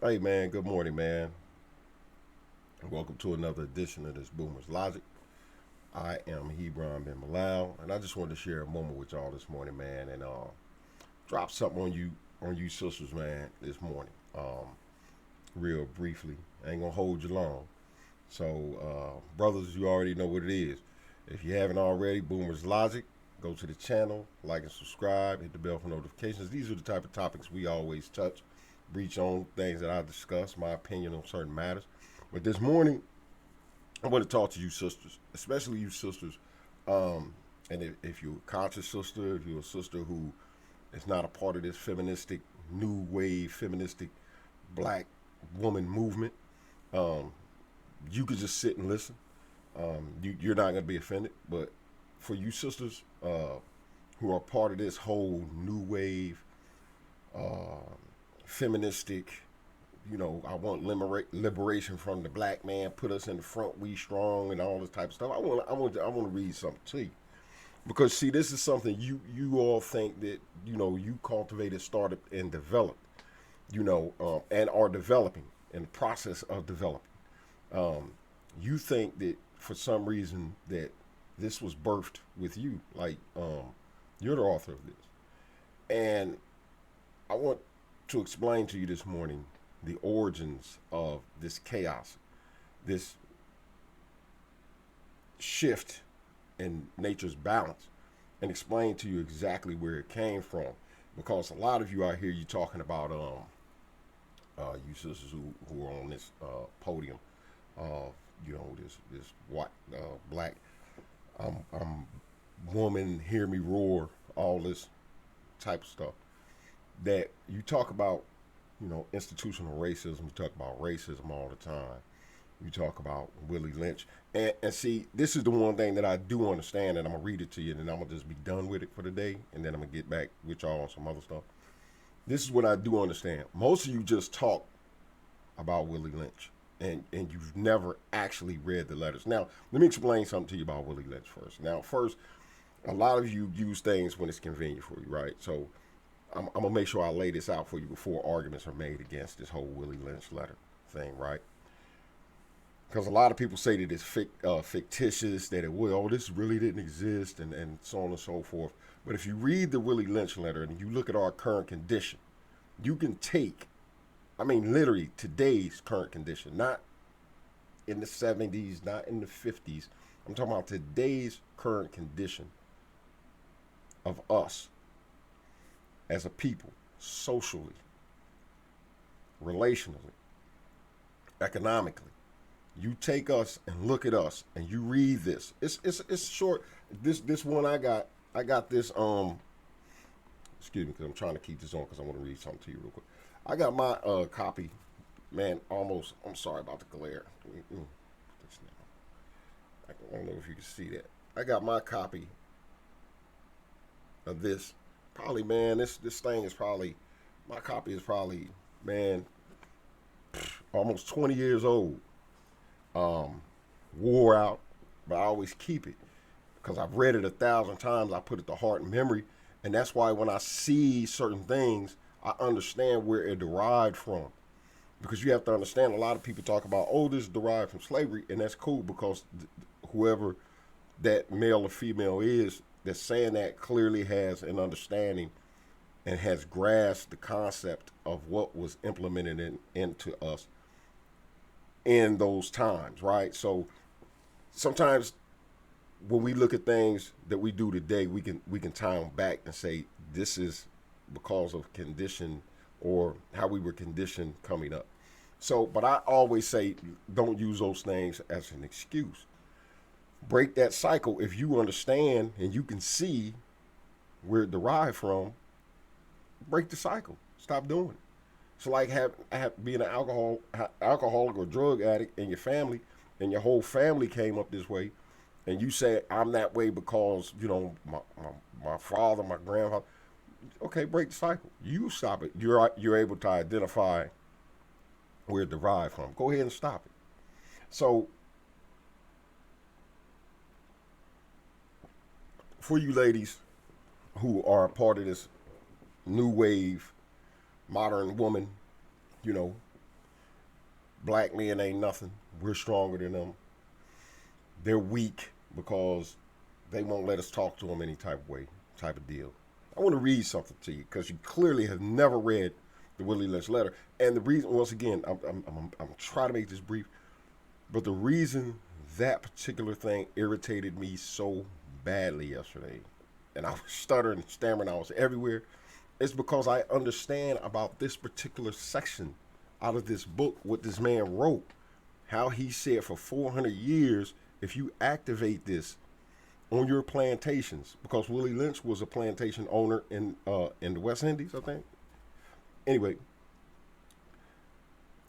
Hey man, good morning, man. Welcome to another edition of this Boomer's Logic. I am Hebron Ben Malal, and I just wanted to share a moment with y'all this morning, man, and drop something on you sisters, man, this morning. Real briefly. I ain't gonna hold you long. So, brothers, you already know what it is. If you haven't already, Boomer's Logic, go to the channel, like and subscribe, hit the bell for notifications. These are the type of topics we always touch, breach on things that I discuss, my opinion on certain matters. But this morning, I want to talk to you sisters, especially you sisters. And if you're a conscious sister, if you're a sister who is not a part of this feministic, new wave, feministic black woman movement, um, you could just sit and listen. You're not going to be offended. But for you sisters who are part of this whole new wave, uh, feministic, I want liberation from the black man, put us in the front, we strong, and all this type of stuff. I want to read something to you because see, this is something you all think that you cultivated, started, and developed, and are developing in the process of developing. Um, you think that for some reason that this was birthed with you, like you're the author of this, and I want to explain to you this morning the origins of this chaos, this shift in nature's balance, and explain to you exactly where it came from. Because a lot of you out here, you talking about you sisters who are on this podium, this white black woman, hear me roar, all this type of stuff that you talk about, institutional racism. You talk about racism all the time. You talk about Willie Lynch. And see, this is the one thing that I do understand, and I'm going to read it to you, and then I'm going to just be done with it for the day, and then I'm going to get back with y'all on some other stuff. This is what I do understand. Most of you just talk about Willie Lynch, and you've never actually read the letters. Now, let me explain something to you about Willie Lynch first. Now, first, a lot of you use things when it's convenient for you, right? So I'm gonna make sure I lay this out for you before arguments are made against this whole Willie Lynch letter thing, right? Because a lot of people say that it's fictitious, that this really didn't exist, and so on and so forth. But if you read the Willie Lynch letter and you look at our current condition, you can take, I mean, literally today's current condition, not in the 70s, not in the 50s. I'm talking about today's current condition of us as a people, socially, relationally, economically. You take us and look at us, and you read this. It's short. This one I got this. Excuse me, because I'm trying to keep this on because I want to read something to you real quick. I got my copy, man. Almost. I'm sorry about the glare. I don't know if you can see that. I got my copy of this. Probably, man. This thing is probably, my copy is probably, man, almost 20 years old. um, Wore out, but I always keep it because I've read it 1,000 times. I put it to heart and memory, and that's why when I see certain things, I understand where it derived from. Because you have to understand, a lot of people talk about, oh, this is derived from slavery, and that's cool because whoever that male or female is that's saying that clearly has an understanding and has grasped the concept of what was implemented into us in those times, right? So sometimes when we look at things that we do today, we can tie them back and say this is because of condition or how we were conditioned coming up. So, but I always say don't use those things as an excuse. Break that cycle if you understand and you can see where it derived from. Break the cycle. Stop doing it. So like being an alcoholic or drug addict in your family, and your whole family came up this way, and you say I'm that way because my father, my grandfather. Okay, break the cycle. You stop it. You're able to identify where it derived from. Go ahead and stop it. So for you ladies who are a part of this new wave, modern woman, you know, Black men ain't nothing. We're stronger than them. They're weak because they won't let us talk to them any type of way, type of deal. I want to read something to you because you clearly have never read the Willie Lynch letter. And the reason, once again, I'm trying to make this brief, but the reason that particular thing irritated me so badly yesterday, and I was stuttering and stammering, I was everywhere, is because I understand about this particular section out of this book, what this man wrote, how he said for 400 years, if you activate this on your plantations, because Willie Lynch was a plantation owner in the West Indies, I think. Anyway,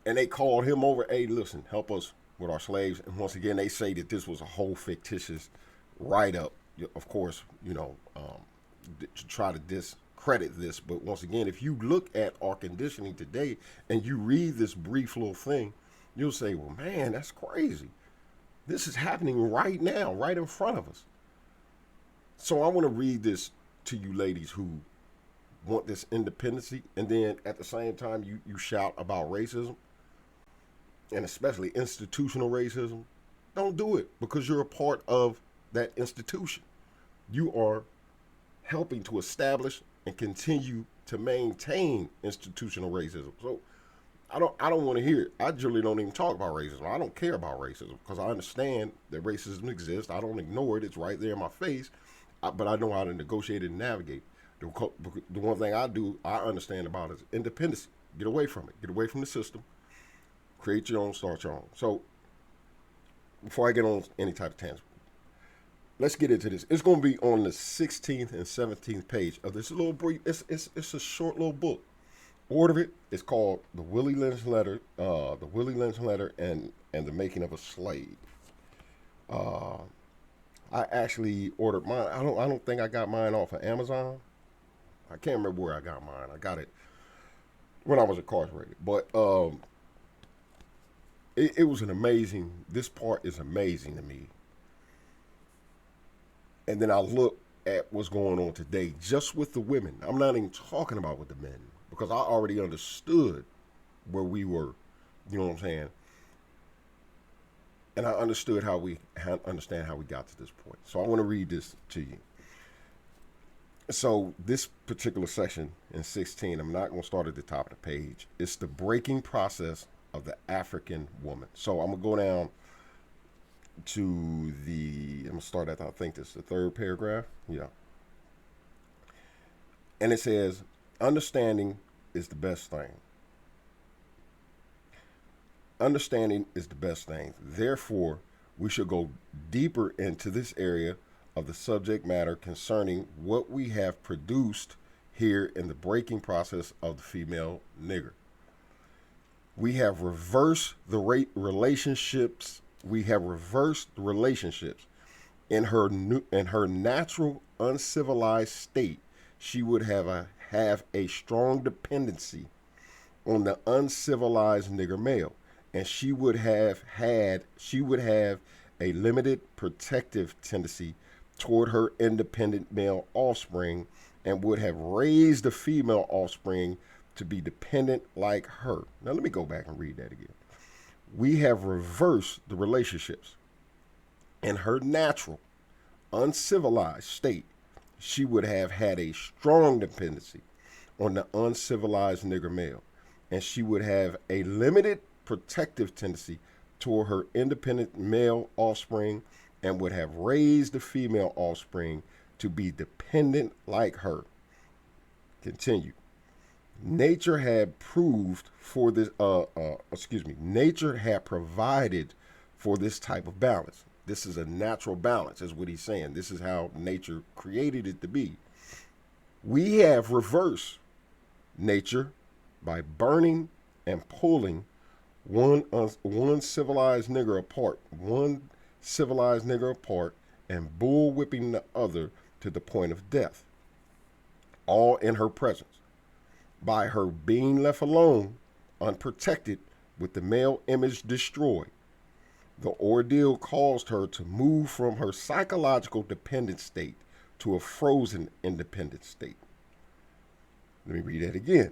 and they called him over, hey, listen, help us with our slaves. And once again, they say that this was a whole fictitious write-up, of course, to try to discredit this. But once again, if you look at our conditioning today and you read this brief little thing, you'll say, well, man, that's crazy. This is happening right now, right in front of us. So I want to read this to you ladies who want this independency, and then at the same time you shout about racism, and especially institutional racism. Don't do it because you're a part of that institution. You are helping to establish and continue to maintain institutional racism. So I don't want to hear it. I generally don't even talk about racism. I don't care about racism because I understand that racism exists. I don't ignore it. It's right there in my face. But I know how to negotiate and navigate. The one thing I understand about is independence. Get away from it. Get away from the system. Create your own, start your own. So before I get on any type of tangent, let's get into this. It's going to be on the 16th and 17th page of this little brief. It's a short little book. Order it. It's called The Willie Lynch Letter, The Willie Lynch Letter and the Making of a Slave. I actually ordered mine. I don't think I got mine off of Amazon. I can't remember where I got mine. I got it when I was incarcerated. But it was this part is amazing to me. And then I look at what's going on today just with the women. I'm not even talking about with the men because I already understood where we were. You know what I'm saying? And I understand how we got to this point. So I want to read this to you. So this particular section in 16, I'm not going to start at the top of the page. It's the breaking process of the African woman. So I'm going to go down to I'm going to start at, I think this is the third paragraph. Yeah. And it says, understanding is the best thing. Understanding is the best thing. Therefore, we should go deeper into this area of the subject matter concerning what we have produced here in the breaking process of the female nigger. We have reversed the relationships. We have reversed the relationships in her natural uncivilized state. She would have a strong dependency on the uncivilized nigger male. And she would have a limited protective tendency toward her independent male offspring and would have raised the female offspring to be dependent like her. Now let me go back and read that again. We have reversed the relationships. In her natural, uncivilized state, she would have had a strong dependency on the uncivilized nigger male, and she would have a limited protective tendency toward her independent male offspring and would have raised the female offspring to be dependent like her. Continue. Nature had proved for this, nature had provided for this type of balance. This is a natural balance, is what he's saying. This is how nature created it to be. We have reversed nature by burning and pulling one civilized nigger apart, and bull whipping the other to the point of death, all in her presence. By her being left alone, unprotected, with the male image destroyed, the ordeal caused her to move from her psychological dependent state to a frozen independent state. Let me read that again.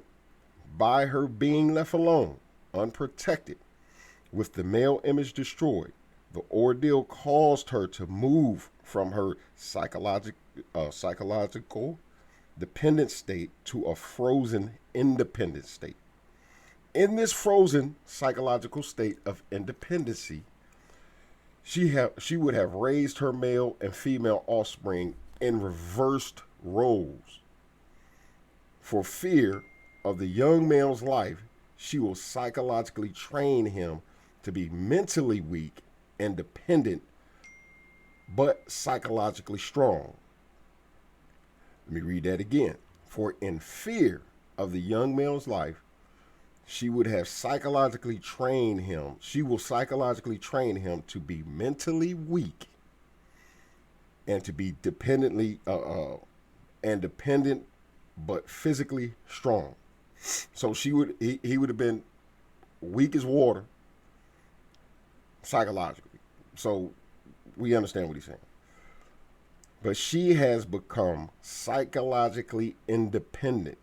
By her being left alone, unprotected, With the male image destroyed, the ordeal caused her to move from her psychological dependent state to a frozen independent state. In this frozen psychological state of independency, she would have raised her male and female offspring in reversed roles. For fear of the young male's life, she will psychologically train him to be mentally weak and dependent, but psychologically strong. Let me read that again. For in fear of the young male's life, she would have psychologically trained him. She will psychologically train him to be mentally weak and to be dependent, but physically strong. So he would have been weak as water psychologically. So we understand what he's saying. But she has become psychologically independent.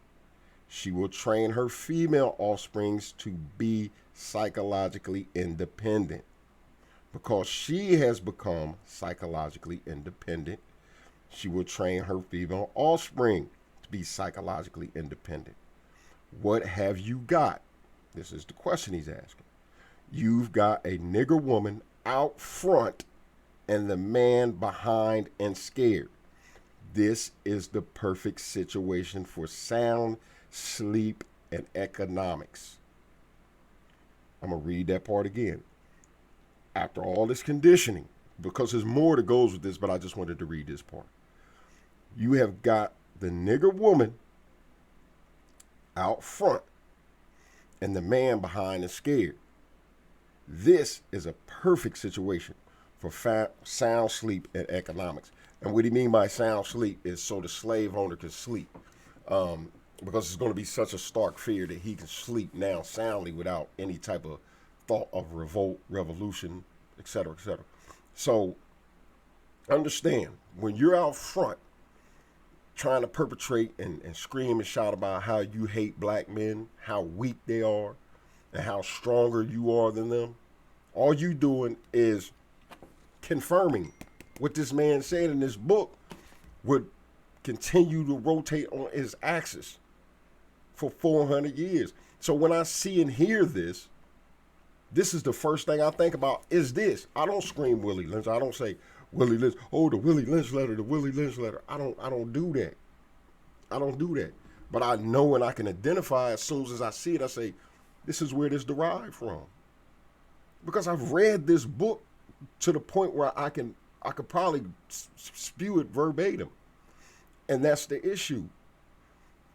She will train her female offsprings to be psychologically independent. Because she has become psychologically independent, she will train her female offspring to be psychologically independent. What have you got? This is the question he's asking. You've got a nigger woman out front and the man behind and scared. This is the perfect situation for sound sleep and economics. I'm going to read that part again. After all this conditioning, because there's more that goes with this, but I just wanted to read this part. You have got the nigger woman out front and the man behind and scared. This is a perfect situation for sound sleep and economics. And what he mean by sound sleep is so the slave owner can sleep. Because it's going to be such a stark fear that he can sleep now soundly without any type of thought of revolt, revolution, etc., etc. So understand, when you're out front trying to perpetrate and scream and shout about how you hate black men, how weak they are, and how stronger you are than them, all you doing is confirming what this man said in this book would continue to rotate on his axis for 400 years. So when I see and hear this, this is the first thing I think about is this. I don't scream Willie Lynch. I don't say Willie Lynch, oh, the Willie Lynch letter, the Willie Lynch letter. I don't do that. I don't do that. But I know and I can identify as soon as I see it, I say, this is where this derived from. Because I've read this book to the point where I could probably spew it verbatim. And that's the issue.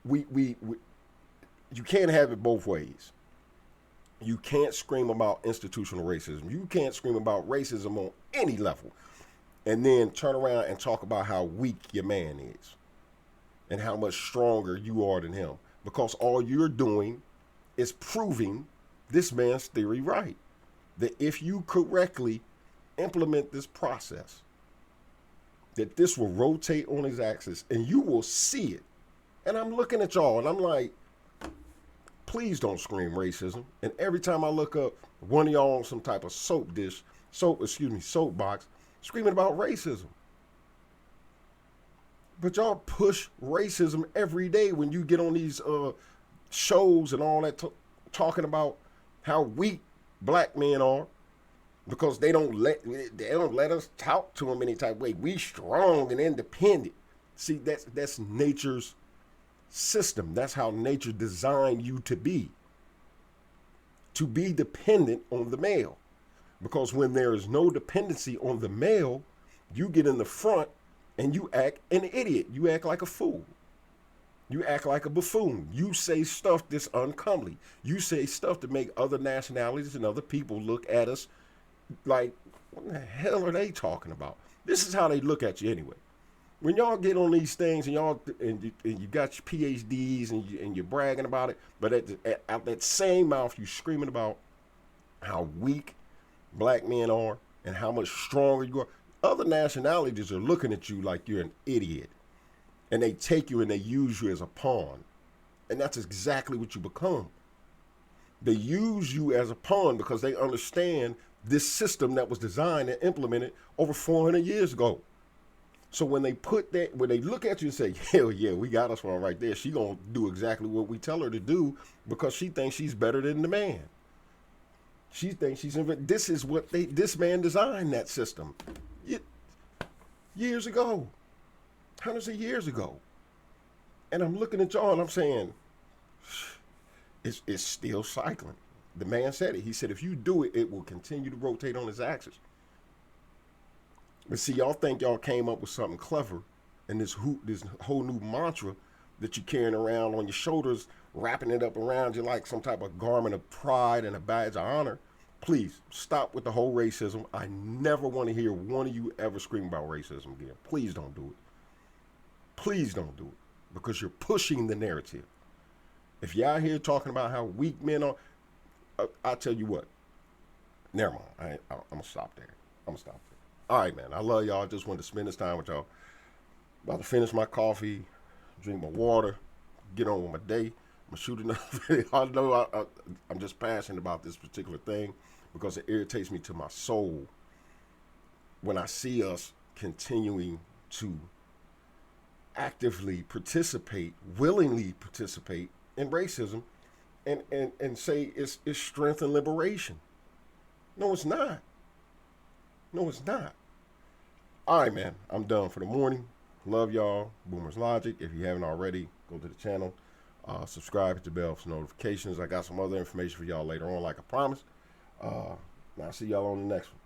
You can't have it both ways. You can't scream about institutional racism. You can't scream about racism on any level and then turn around and talk about how weak your man is and how much stronger you are than him. Because all you're doing is proving this man's theory right. That if you correctly implement this process, that this will rotate on his axis and you will see it. And I'm looking at y'all and I'm like, please don't scream racism. And every time I look up, one of y'all on some type of soapbox, screaming about racism. But y'all push racism every day when you get on these shows and all that, talking about how weak black men are because they don't let us talk to them any type of way. We strong and independent. See, that's nature's system. That's how nature designed you to be dependent on the male. Because when there is no dependency on the male, you get in the front and you act an idiot. You act like a fool. You act like a buffoon. You say stuff that's uncomely. You say stuff to make other nationalities and other people look at us like, what the hell are they talking about? This is how they look at you anyway. When y'all get on these things and you got your PhDs and you're bragging about it, but out that same mouth you screaming about how weak black men are and how much stronger you are. Other nationalities are looking at you like you're an idiot, and they take you and they use you as a pawn, and that's exactly what you become. They use you as a pawn because they understand this system that was designed and implemented over 400 years ago. So when they when they look at you and say, "Hell yeah, we got us one right there," she gonna do exactly what we tell her to do because she thinks she's better than the man. She thinks this is what this man designed that system years ago, hundreds of years ago. And I'm looking at y'all and I'm saying, it's still cycling. The man said it. He said, if you do it, it will continue to rotate on its axis. But see, y'all think y'all came up with something clever, and this whole new mantra that you're carrying around on your shoulders, wrapping it up around you like some type of garment of pride and a badge of honor. Please stop with the whole racism. I never want to hear one of you ever scream about racism again. Please don't do it. Please don't do it, because you're pushing the narrative. If you're out here talking about how weak men are, I'll tell you what. Never mind. I'm going to stop there. All right, man. I love y'all. I just wanted to spend this time with y'all. About to finish my coffee, drink my water, get on with my day. I'm shooting another video. I know I'm just passionate about this particular thing because it irritates me to my soul when I see us continuing to actively participate, willingly participate in racism and say it's strength and liberation. No, it's not. No, it's not. All right, man. I'm done for the morning. Love y'all. Boomer's Logic. If you haven't already, go to the channel. Subscribe, hit the bell for notifications. I got some other information for y'all later on, like I promised. I'll see y'all on the next one.